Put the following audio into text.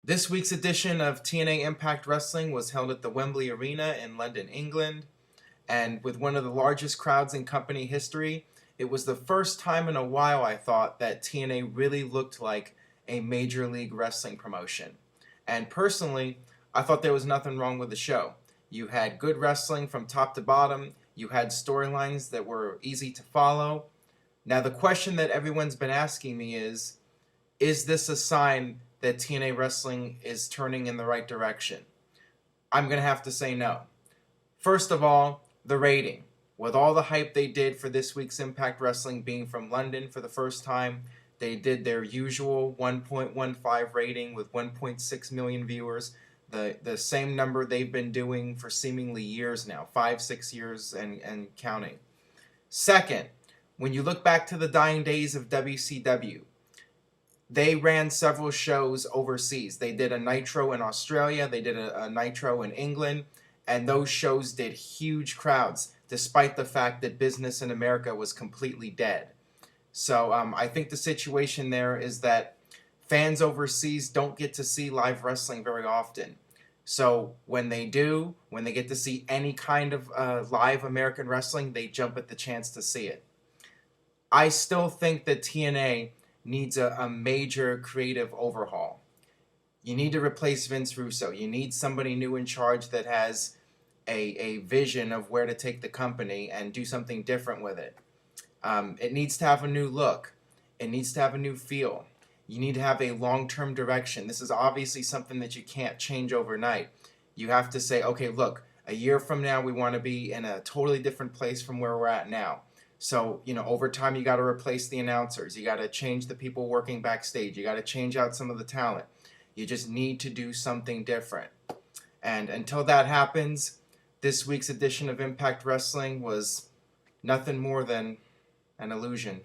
This week's edition of TNA Impact Wrestling was held at the Wembley Arena in London, England, and with one of the largest crowds in company history, it was the first time in a while I thought that TNA really looked like a Major League Wrestling promotion. And personally, I thought there was nothing wrong with the show. You had good wrestling from top to bottom, you had storylines that were easy to follow. Now the question that everyone's been asking me is this a sign that TNA Wrestling is turning in the right direction? I'm going to have to say no. First of all, the rating. With all the hype they did for this week's Impact Wrestling being from London for the first time, they did their usual 1.15 rating with 1.6 million viewers, the same number they've been doing for seemingly years now, 5-6 years and counting. Second, when you look back to the dying days of WCW, they ran several shows overseas. They did a Nitro in Australia, they did a Nitro in England, and those shows did huge crowds, despite the fact that business in America was completely dead. So I think the situation there is that fans overseas don't get to see live wrestling very often. So when they do, when they get to see any kind of live American wrestling, they jump at the chance to see it. I still think that TNA needs a major creative overhaul. You need to replace Vince Russo. You need somebody new in charge that has a vision of where to take the company and do something different with it. It needs to have a new look. It needs to have a new feel. You need to have a long-term direction. This is obviously something that you can't change overnight. You have to say, okay, look, a year from now we want to be in a totally different place from where we're at now. So, over time you got to replace the announcers. You got to change the people working backstage. You got to change out some of the talent. You just need to do something different. And until that happens, this week's edition of Impact Wrestling was nothing more than an illusion.